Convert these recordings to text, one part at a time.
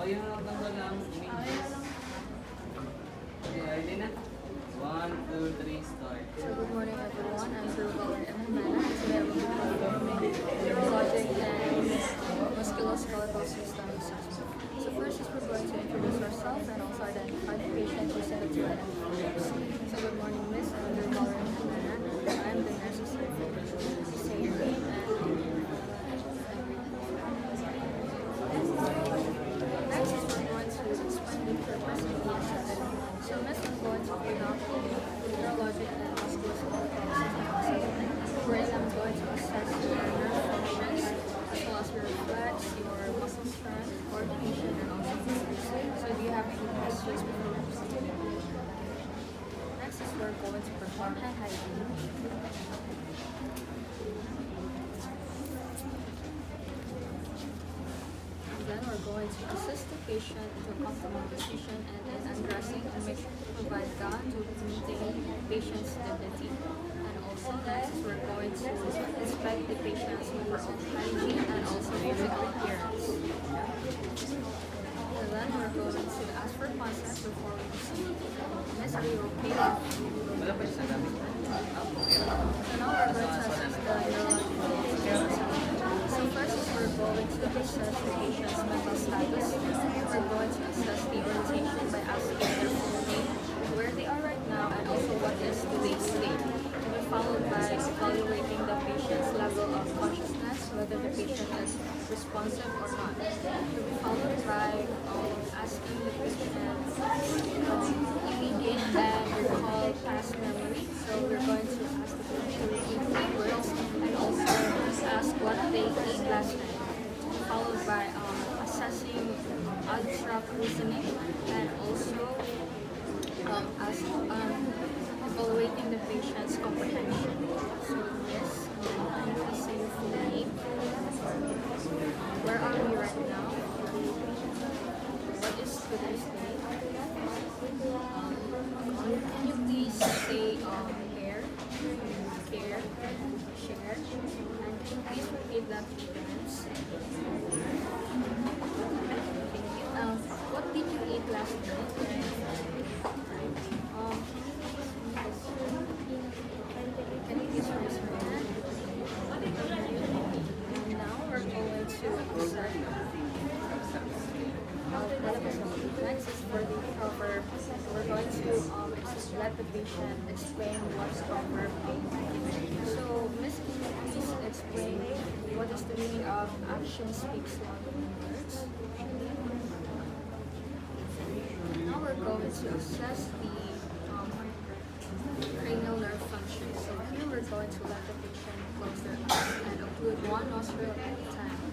yung tanggal lang. Okay, ready na? 1, 2, 3, start. So good morning everyone, I'm Neurological and today I will be performing neurologic and musculoskeletal system assessment. So first is we're going to introduce ourselves and also identify the patient using the two identifiers. So good morning Miss, I'm Neurological and I'm the nurse assistant. Say your name and next is we're going to explain the purpose of the assessment. So Miss, I'm going to bring up the neurologic and musculoskeletal system assessment, wherein I'm going to assess your nerve functions as well as your reflex, your muscle strength, coordination, and also focus. So do you have any questions before we proceed? Next is we're going to perform hand hygiene. Then we're going to assist the patient into optimal position and then undressing and make sure to provide gown to maintain patient's dignity. And also next is we're going to inspect the patient's overall hygiene and also physical appearance. And then we're going to ask for consent before we proceed. Miss, are you okay? Wala pa siya sa gamit. So now we're going to assess the neurological. So first is we're going to assess the patient's mental status. We're going to assess the orientation by asking their full name, where they are right now, and also what is today's state. We're followed by evaluating the patient's level of consciousness, whether the patient is responsive or not. We'll be followed by asking the patient immediate and recall past memory. So we're going to ask the patient to repeat words and also ask what they ate last night, followed by assessing abstract reasoning and also evaluating the patient's comprehension. So yes, I'm going to say your full name. Where are we right now? What is today's date? Can you please say care, share, and can you please repeat that 3 times? Thank you. What did you eat last night? Can you please raise your hand? And now we're going to start. Next is for the proverb. We're going to let the patient explain what's proverb means. So, Miss, can you please explain what is the meaning of action speaks louder than words? Now we're going to assess the cranial nerve function. So here we're going to let the patient close their eyes and occlude one nostril at a time.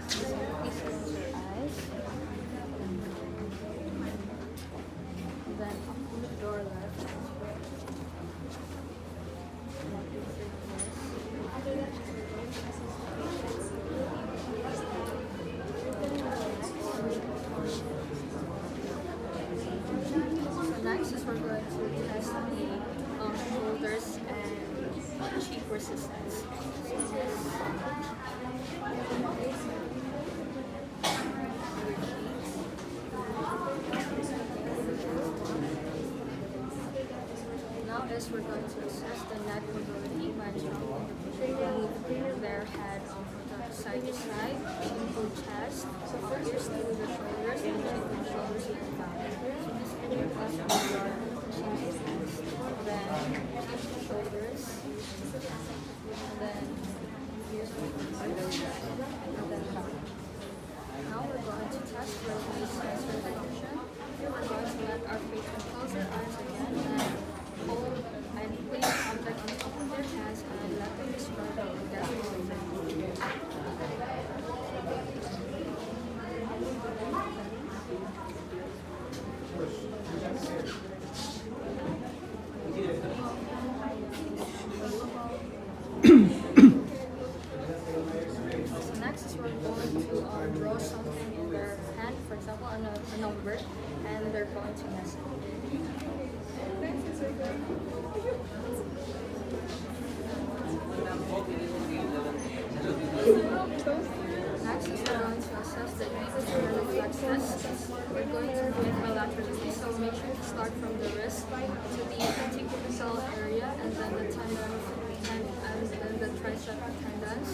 So please close your eyes. Then occlude your left nostril. So next is we're going to test the shoulders and cheek resistance. Now is we're going to assess the neck mobility by strong move their head from side to side, into chest. So first is through the shoulders and cheek and shoulders and back. So this can be plus your cheek then cheek to shoulders, and then here's the and then back. Now we're going to test for the sensor function. Here we're going to let our patient close their eyes again and hold and place object on top of their hands and let them describe their orgasm. then the and then the tricep tendons,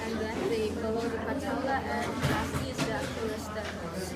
and then the below the patella, and lastly is the Achilles tendons.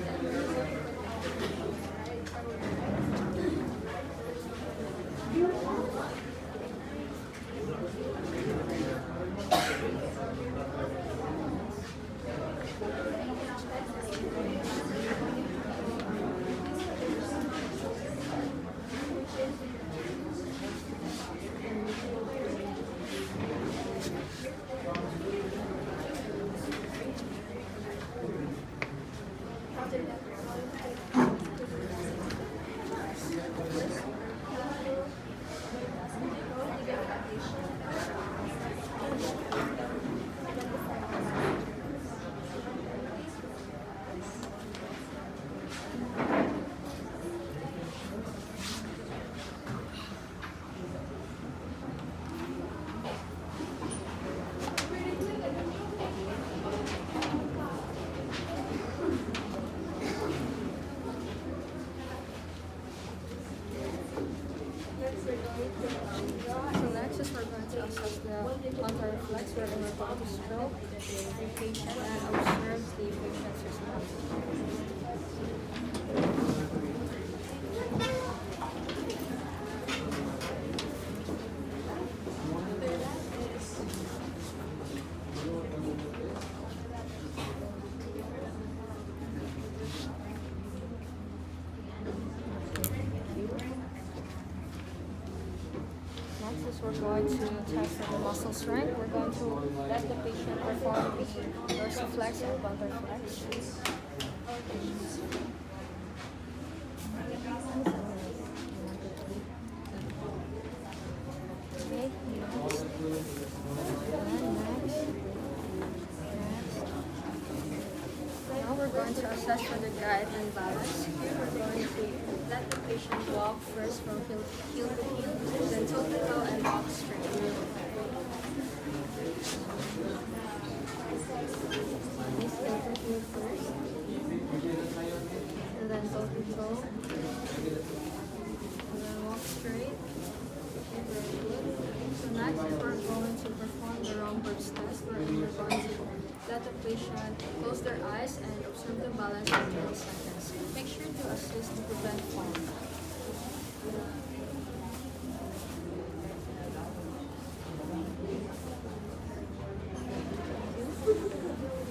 So next is we're going to assess the plantar reflex, where we're going to stroke the patient and observe the patient's response. Next is we're going to test the muscle strength. We're going to let the patient perform the dorsiflex and plantar flex. Okay, next. And next. Now we're going to assess for the guide and balance. Here we're going to let the patient walk first from heel to heel, then toe to toe and walk straight. This toe to heel first, and then toe to toe, and then walk straight. Okay, very good. So next is we're going to perform the Romberg's test, where we're going to let the patient close their eyes and observe the balance for 20 seconds. Make sure to assist to prevent fall.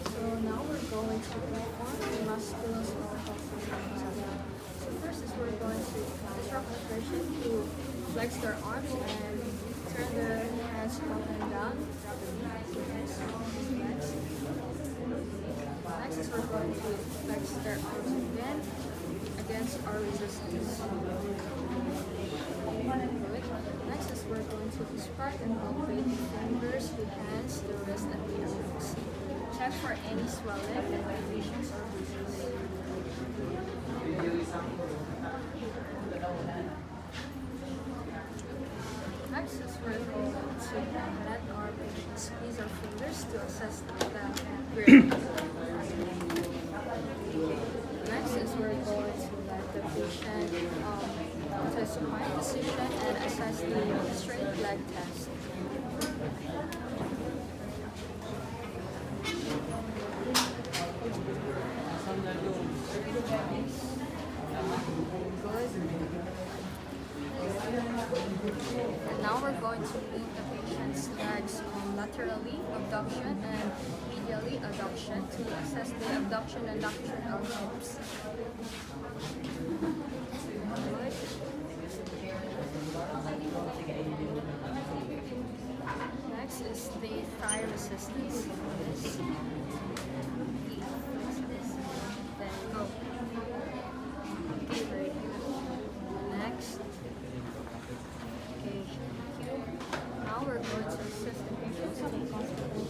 So now we're going to perform the musculoskeletal exercise. So first is we're going to instruct the patient to flex their arms and turn their hands up and down. Next is we're going to flex their arms again against our resistance. Good. Next is we're going to disparate and palpate the fingers, the hands, the wrist, and the elbows. Check for any swelling, inflammations, or bruises. Next is we're going to let our patient squeeze our fingers to assess the grip. Next is we're going to let the patient to a supine position and assess the straight leg test. And now we're going to move the patient's legs laterally, abduction, and medially, adduction, to assess the abduction and adduction outcomes. Next is the thigh resistance. Then go. Okay, very good. Next. Okay, thank you. Now we're going to assist the patient to take comfortable.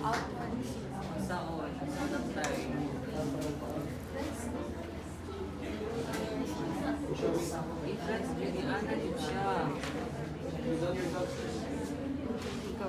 Outwards. Go.